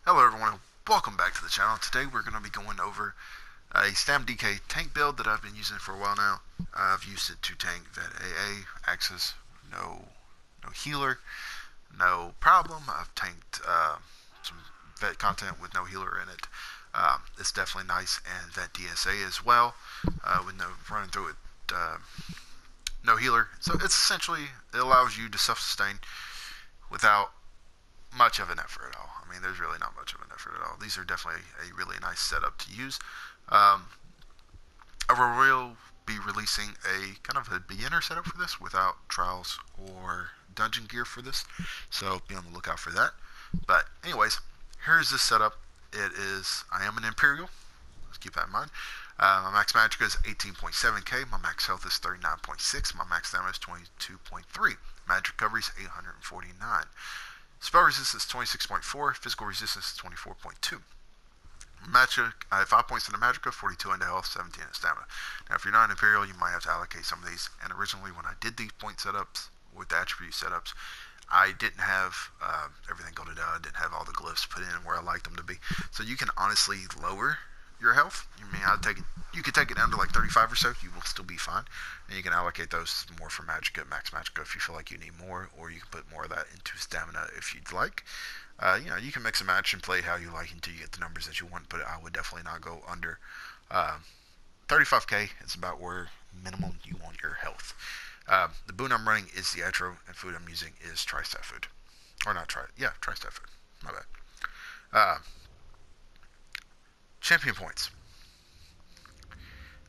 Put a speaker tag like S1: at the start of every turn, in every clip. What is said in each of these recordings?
S1: Hello everyone and welcome back to the channel. Today we're going to be going over a Stam DK tank build that I've been using for a while now. I've used it to tank Vet AA, Axis, no healer, no problem. I've tanked some Vet content with no healer in it. It's definitely nice, and Vet DSA as well, with no running through it, no healer. So it's essentially, it allows you to self-sustain without much of an effort at all. I mean, there's really not much of an effort at all. These are definitely a really nice setup to use. I will be releasing a kind of a beginner setup for this without trials or dungeon gear for this, so be on the lookout for that. But anyways, here's this setup. I am an Imperial. Let's keep that in mind. My max magic is 18.7k. My max health is 39.6. My max damage is 22.3. Magic recovery is 849. Spell resistance is 26.4, physical resistance is 24.2. Magic, I have 5 points in the Magica, 42 in the health, 17 in stamina. Now, if you're not an Imperial, you might have to allocate some of these. And originally, when I did these point setups with the attribute setups, I didn't have everything golded out. I didn't have all the glyphs put in where I liked them to be. So you can honestly lower your health. You could take it down to like 35 or so. You will still be fine, and you can allocate those more for Magicka, max Magicka if you feel like you need more, or you can put more of that into stamina if you'd like. You can mix and match and play how you like until you get the numbers that you want. But I would definitely not go under 35k. It's about where minimum you want your health. The boon I'm running is the Atro, and food I'm using is Tri-Stat food, or not Tri-Stat food. My bad. Champion points.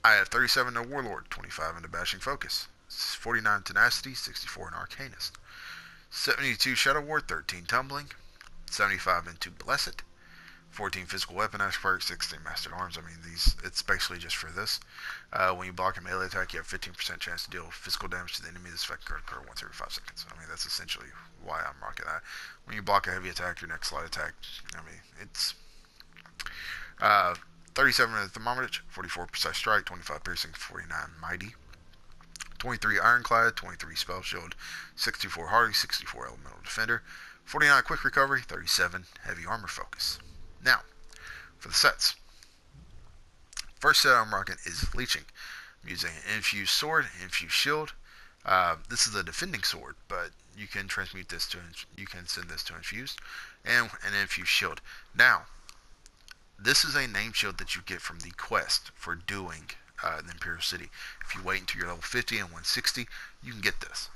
S1: I have 37 in Warlord, 25 in the Bashing Focus, 49 in Tenacity, 64 in Arcanist, 72 Shadow Ward, 13 Tumbling, 75 into Blessed, 14 Physical Weapon Expert, 16 Mastered Arms. I mean, it's basically just for this. When you block a melee attack, you have 15% chance to deal physical damage to the enemy. This effect can occur once every 5 seconds. I mean, that's essentially why I'm rocking that. When you block a heavy attack, your next light attack, I mean, it's 37 in the Thermometer, 44 Precise Strike, 25 Piercing, 49 Mighty, 23 Ironclad, 23 Spell Shield, 64 Hardy, 64 Elemental Defender, 49 Quick Recovery, 37 Heavy Armor Focus. Now, for the sets. First set I'm rocking is Leeching. I'm using an Infused Sword, Infused Shield. This is a defending sword, but you can transmute this to, you can send this to Infused, and an Infused Shield. Now, this is a name shield that you get from the quest for doing the Imperial City. If you wait until you're level 50 and 160, you can get this.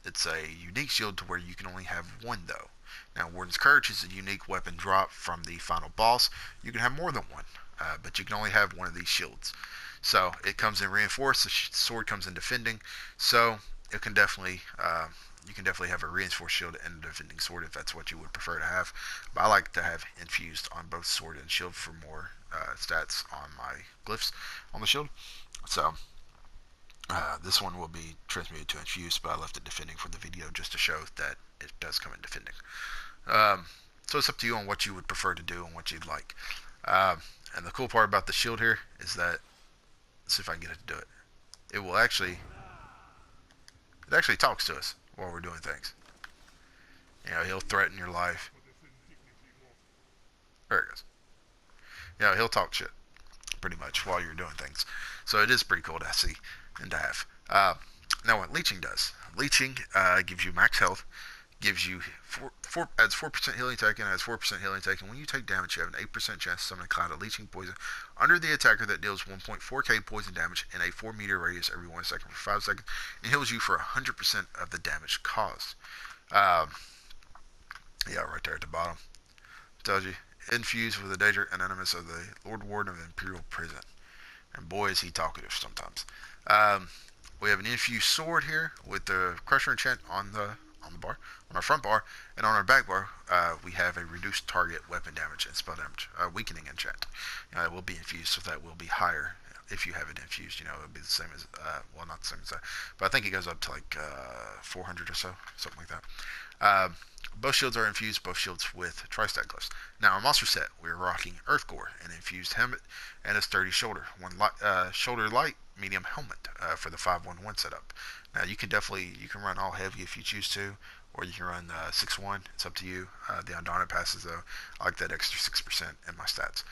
S1: It's a unique shield to where you can only have one though. Now, Warden's Courage is a unique weapon drop from the final boss. You can have more than one, but you can only have one of these shields. So it comes in reinforced. The sword comes in defending. So it can definitely you can definitely have a reinforced shield and a defending sword if that's what you would prefer to have. But I like to have infused on both sword and shield for more stats on my glyphs on the shield. So this one will be transmuted to infused, but I left it defending for the video just to show that it does come in defending. So it's up to you on what you would prefer to do and what you'd like. And the cool part about the shield here is that, let's see if I can get it to do it. It actually talks to us while we're doing things. You know, he'll threaten your life. There it goes. You know, he'll talk shit pretty much while you're doing things. So it is pretty cool to see and to have. Now what Leeching does. Leeching gives you max health, gives you adds 4% healing taken, adds 4% healing taken. When you take damage, you have an 8% chance to summon a cloud of leeching poison under the attacker that deals 1.4k poison damage in a 4-meter radius every 1 second for 5 seconds, and heals you for 100% of the damage caused. Yeah, right there at the bottom. Tells you, infused with the danger and animus of the Lord Warden of the Imperial Prison. And boy, is he talkative sometimes. We have an infused sword here with the Crusher enchant on the bar, on our front bar, and on our back bar, we have a reduced target weapon damage and spell damage, weakening enchant. It will be infused, so that will be higher if you have it infused. You know, it'll be the same as, well, not the same as that, but I think it goes up to like 400 or so, something like that. Both shields are infused, both shields with Tri-Stat glyphs. Now, our monster set, we're rocking Earthgore, an infused helmet, and a sturdy shoulder. One shoulder light, medium helmet for the 5-1-1 setup. Now, you can run all heavy if you choose to, or you can run 6-1. It's up to you. The Undaunted passes, though, I like that extra 6% in my stats.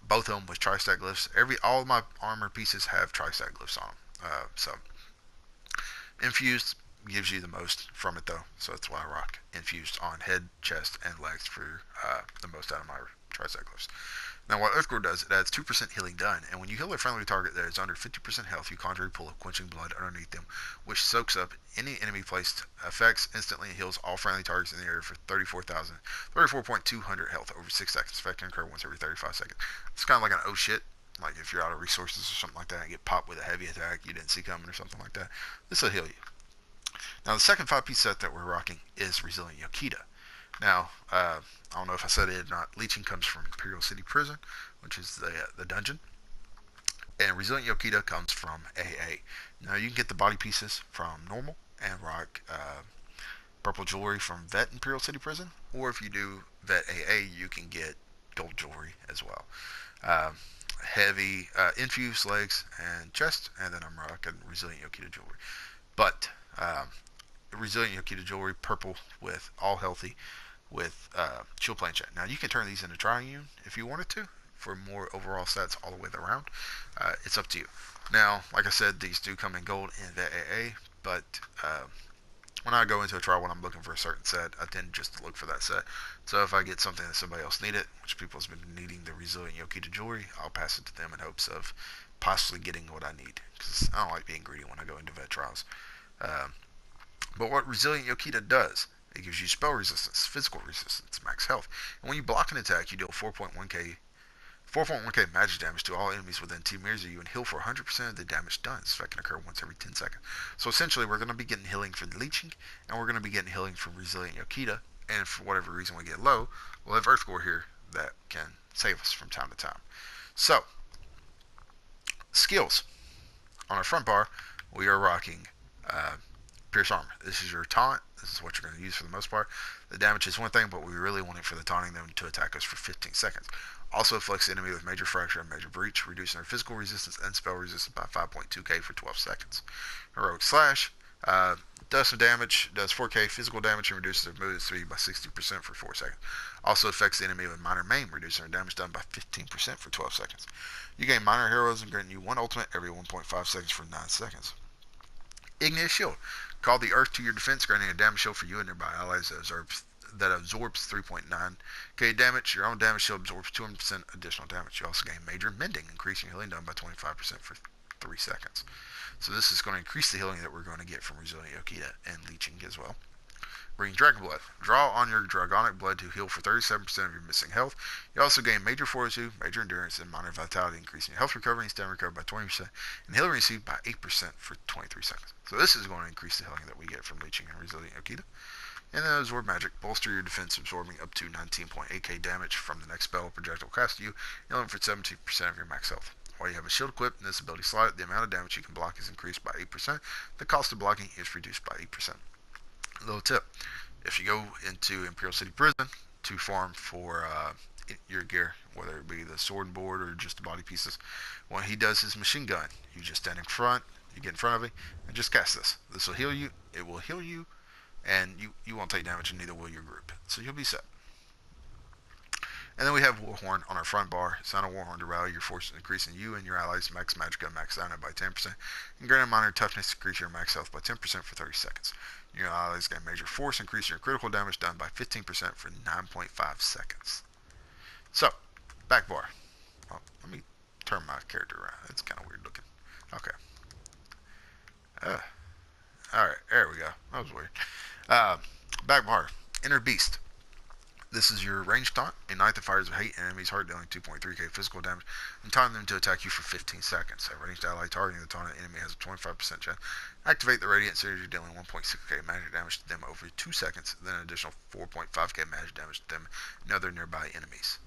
S1: Both of them with tri-stack glyphs. All of my armor pieces have tri-stack glyphs on them. So infused gives you the most from it, though, so that's why I rock infused on head, chest, and legs for the most out of my tri-stack glyphs. Now, what Earthgore does, it adds 2% healing done, and when you heal a friendly target that is under 50% health, you conjure a pool of quenching blood underneath them, which soaks up any enemy placed effects instantly and heals all friendly targets in the area for 34,200 health over 6 seconds. Effect can occur once every 35 seconds. It's kind of like an oh shit, like if you're out of resources or something like that and get popped with a heavy attack you didn't see coming or something like that. This will heal you. Now, the second 5-piece set that we're rocking is Resilient Yokita. Now, I don't know if I said it or not, leeching comes from Imperial City Prison, which is the dungeon, and Resilient Yokita comes from AA. Now, you can get the body pieces from normal and rock purple jewelry from Vet Imperial City Prison, or if you do Vet AA, you can get gold jewelry as well. Heavy infused legs and chest, and then I'm rocking Resilient Yokita jewelry. But Resilient Yokita jewelry, purple with all healthy, with shield planchette. Now you can turn these into Triune if you wanted to for more overall stats all the way around. It's up to you. Now, like I said, these do come in gold in the AA, but when I go into a trial when I'm looking for a certain set, I tend just to look for that set. So if I get something that somebody else needed, which people have been needing the Resilient Yokita jewelry, I'll pass it to them in hopes of possibly getting what I need, because I don't like being greedy when I go into vet trials. But what Resilient Yokita does, it gives you spell resistance, physical resistance, max health. And when you block an attack, you deal 4.1k magic damage to all enemies within 2 meters of you and heal for 100% of the damage done. This effect can occur once every 10 seconds. So essentially, we're going to be getting healing for the leeching, and we're going to be getting healing from Resilient Yokita. And for whatever reason we get low, we'll have Earthgore here that can save us from time to time. So, skills. On our front bar, we are rocking Pierce Armor. This is your taunt. This is what you're going to use for the most part. The damage is one thing, but we really want it for the taunting them to attack us for 15 seconds. Also afflicts the enemy with Major Fracture and Major Breach, reducing their physical resistance and spell resistance by 5.2k for 12 seconds. Heroic Slash does some damage, does 4k physical damage, and reduces their movement speed by 60% for 4 seconds. Also affects the enemy with Minor Maim, reducing their damage done by 15% for 12 seconds. You gain Minor Heroes and grant you 1 ultimate every 1.5 seconds for 9 seconds. Igneous Shield. Call the Earth to your defense, granting a damage shield for you and nearby allies that absorbs 3.9k damage. Your own damage shield absorbs 200% additional damage. You also gain Major Mending, increasing healing done by 25% for 3 seconds. So this is going to increase the healing that we're going to get from Resilient Yokita and Leeching as well. Bring Dragon Blood. Draw on your Dragonic Blood to heal for 37% of your missing health. You also gain Major Fortitude, Major Endurance, and Minor Vitality, increasing your health recovery and stamina recovery by 20%, and healing received by 8% for 23 seconds. So this is going to increase the healing that we get from Leeching and Resilient Yokita. And then Absorb Magic. Bolster your defense, absorbing up to 19.8k damage from the next spell or projectile cast to you, healing for 17% of your max health. While you have a shield equipped and this ability slotted, the amount of damage you can block is increased by 8%. The cost of blocking is reduced by 8%. Little tip. If you go into Imperial City Prison to farm for your gear, whether it be the sword and board or just the body pieces, when he does his machine gun, you just stand in front, you get in front of him, and just cast this. This will heal you, it will heal you, and you won't take damage, and neither will your group. So you'll be set. And then we have Warhorn on our front bar. Sound a Warhorn to rally your forces, increasing you and your allies' max magic and max stamina by 10%, and grant a minor toughness to increase your max health by 10% for 30 seconds. Your allies gain major force, increasing your critical damage done by 15% for 9.5 seconds. So, back bar. Well, let me turn my character around. It's kind of weird looking. Okay. Alright, there we go. That was weird. Back bar. Inner Beast. This is your ranged taunt. Ignite the fires of hate in enemy's heart, dealing 2.3k physical damage, and taunt them to attack you for 15 seconds. A ranged ally targeting the taunted enemy has a 25% chance. Activate the Radiant Synergy, dealing 1.6k magic damage to them over 2 seconds, then an additional 4.5k magic damage to them and other nearby enemies.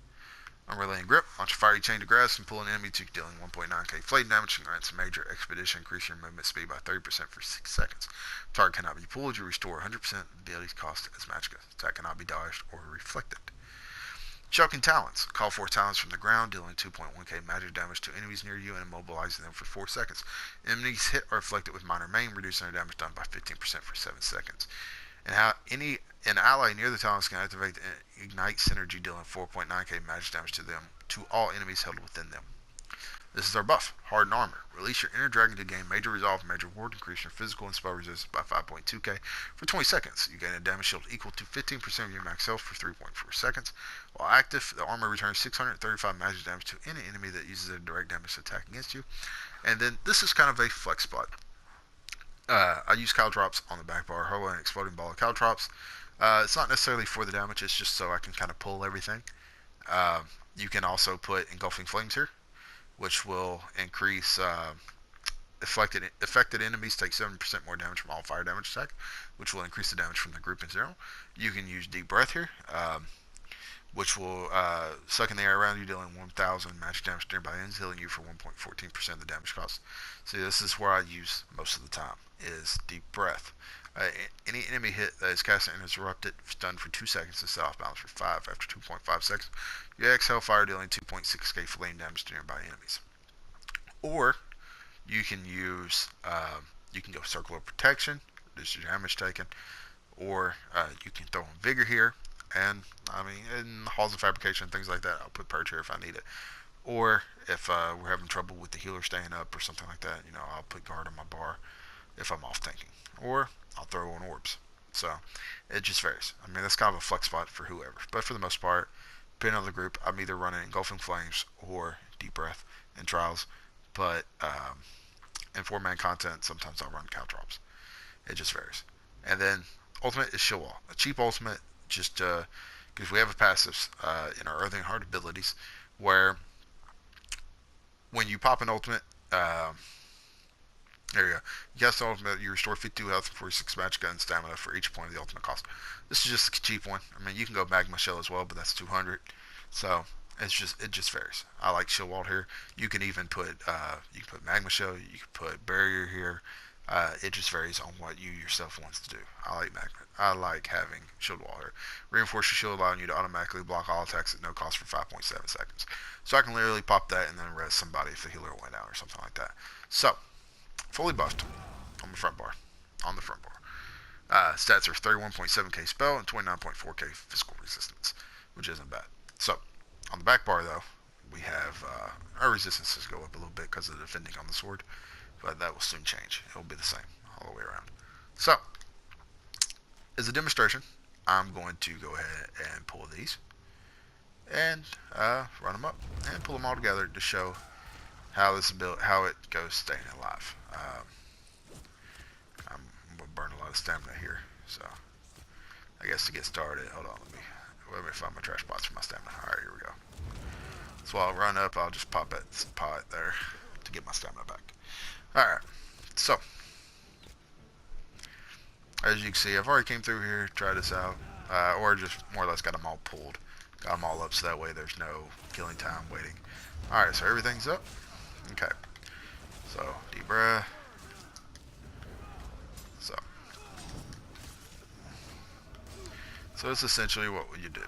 S1: Unrelenting Grip. Launch a fiery chain to grasp and pull an enemy to dealing 1.9k flame damage and grants a major expedition, increasing your movement speed by 30% for 6 seconds. Target cannot be pulled. You restore 100% of the ability's cost as magicka. Attack cannot be dodged or reflected. Choking Talons. Call 4 talons from the ground, dealing 2.1k magic damage to enemies near you and immobilizing them for 4 seconds. Enemies hit or afflicted with minor maim, reducing their damage done by 15% for 7 seconds. and how an ally near the talents can activate the Ignite Synergy, dealing 4.9k magic damage to them to all enemies held within them. This is our buff, Hardened Armor. Release your inner dragon to gain major resolve and major ward, increase your physical and spell resistance by 5.2k for 20 seconds. You gain a damage shield equal to 15% of your max health for 3.4 seconds. While active, the armor returns 635 magic damage to any enemy that uses a direct damage attack against you. And then this is kind of a flex spot. I use Caltrops on the back bar, hurl an exploding ball of Caltrops. It's not necessarily for the damage, it's just so I can kind of pull everything. You can also put Engulfing Flames here, which will increase affected enemies take 7% more damage from all fire damage attack, which will increase the damage from the group in general. You can use Deep Breath here, which will suck in the air around you, dealing 1,000 magic damage to nearby enemies, healing you for 1.14% of the damage cost. See, this is where I use most of the time, is Deep Breath. Any enemy hit that is cast and interrupted, stunned for 2 seconds, and set off balance for 5. After 2.5 seconds, you exhale fire, dealing 2.6k flame damage to nearby enemies. Or you can use, you can go Circle of Protection, reduce your damage taken, or you can throw in Vigor here, and I mean, in Halls of Fabrication, things like that, I'll put Purge here if I need it. Or if we're having trouble with the healer staying up or something like that, I'll put Guard on my bar if I'm off tanking. Or I'll throw in Orbs. So it just varies. I mean, that's kind of a flex spot for whoever. But for the most part, depending on the group, I'm either running Engulfing Flames or Deep Breath in Trials. But in 4-man content, sometimes I'll run Caltrops. It just varies. And then ultimate is Shield Wall. A cheap ultimate, just because we have a passives in our Earthing Heart abilities, where when you pop an ultimate, there you go. You cast the ultimate, you restore 52 health and 46 magic and stamina for each point of the ultimate cost. This is just a cheap one. I mean, you can go Magma Shell as well, but that's 200. So it just varies. I like Shield Wall here. You can even put Magma Shell. You can put Barrier here. It just varies on what you yourself wants to do. I like having Shield Wall here. Reinforce your shield, allowing you to automatically block all attacks at no cost for 5.7 seconds. So I can literally pop that and then res somebody if the healer went out or something like that. So fully buffed on the front bar. Stats are 31.7k spell and 29.4k physical resistance, which isn't bad. So on the back bar though, we have our resistances go up a little bit because of the defending on the sword, but that will soon change. It will be the same all the way around. So as a demonstration, I'm going to go ahead and pull these and run them up and pull them all together to show how it goes staying alive. I'm gonna burn a lot of stamina here, so I guess to get started, hold on, let me find my trash pots for my stamina. All right, here we go. So while I run up, I'll just pop that pot there to get my stamina back. All right, so as you can see, I've already came through here, tried this out, or just more or less got them all pulled, got them all up, so that way there's no killing time waiting. All right, so everything's up. Okay, so deep breath. So it's essentially what you do.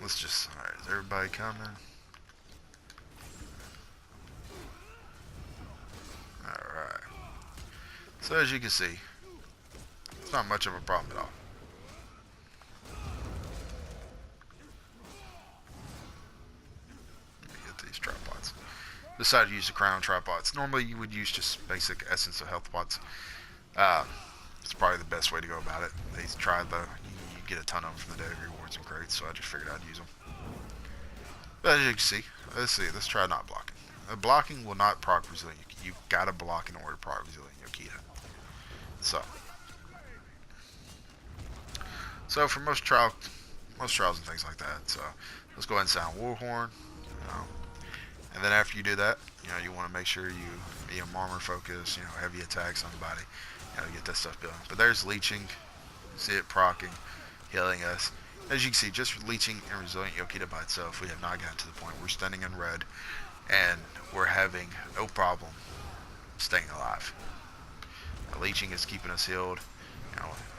S1: Let's just, all right, is everybody coming? All right. So as you can see, it's not much of a problem at all. Let me get these tripods. Decided to use the crown tripods. Normally you would use just basic essence of health pots. It's probably the best way to go about it. They tried though. You get a ton of them from the daily rewards and crates, so I just figured I'd use them. But as you can see, let's try not blocking. Blocking will not proc Resilient. You gotta block in order to proc Resilient Yokita. So for most trials and things like that. So let's go ahead and sound Warhorn. And then after you do that, you want to make sure you be a armor focus, heavy attacks on the body, get that stuff building. But there's leeching, see it procking, healing us. As you can see, just leeching and Resilient Yokita by itself, we have not gotten to the point. We're standing in red, and we're having no problem staying alive. Leeching is keeping us healed.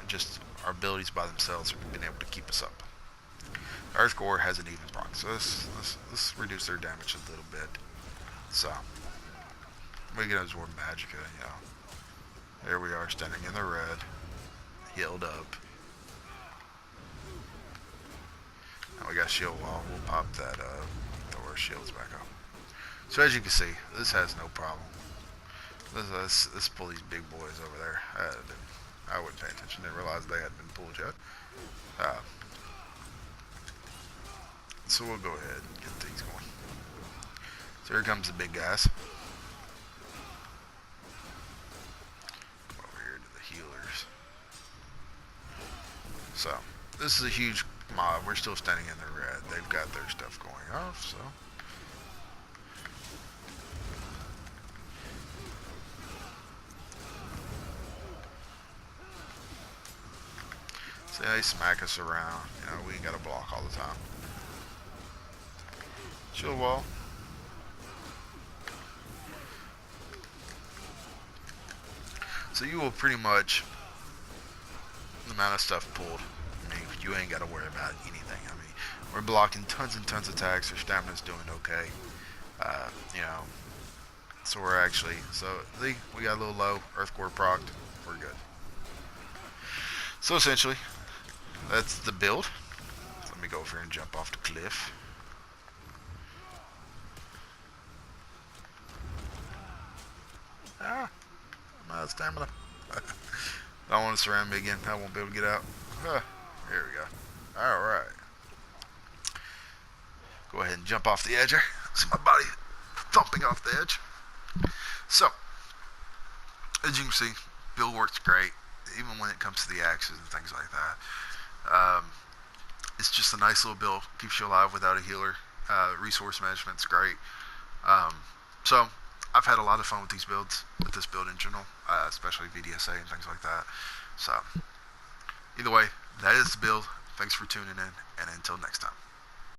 S1: Just our abilities by themselves have been able to keep us up. Earth Core has an even proc, so let's reduce their damage a little bit. So we can absorb Magicka, There we are, standing in the red. healed up. Now we got shield wall. We'll pop that throw our shields back up. So as you can see, this has no problem. Let's pull these big boys over there. I wouldn't pay attention. Didn't realize they hadn't been pulled yet. So we'll go ahead and get things going. So here comes the big guys. Come over here to the healers. So this is a huge mob. We're still standing in the red. They've got their stuff going off, so. See, they smack us around. You know, we ain't got to block all the time. Shield wall. So you will pretty much, the amount of stuff pulled, I mean, you ain't got to worry about anything. I mean, we're blocking tons and tons of attacks. Our stamina's doing okay. You know, so we're actually, we got a little low, Earth Core procced, we're good. So essentially, that's the build. So let me go over here and jump off the cliff. I'm out of stamina. Don't want to surround me again. I won't be able to get out. Here we go. Alright. Go ahead and jump off the edge here. See my body thumping off the edge. So, as you can see, build works great, even when it comes to the axes and things like that. It's just a nice little build. Keeps you alive without a healer. Resource management's great. So, I've had a lot of fun with these builds, with this build in general, especially VDSA and things like that. So, either way, that is the build. Thanks for tuning in, and until next time.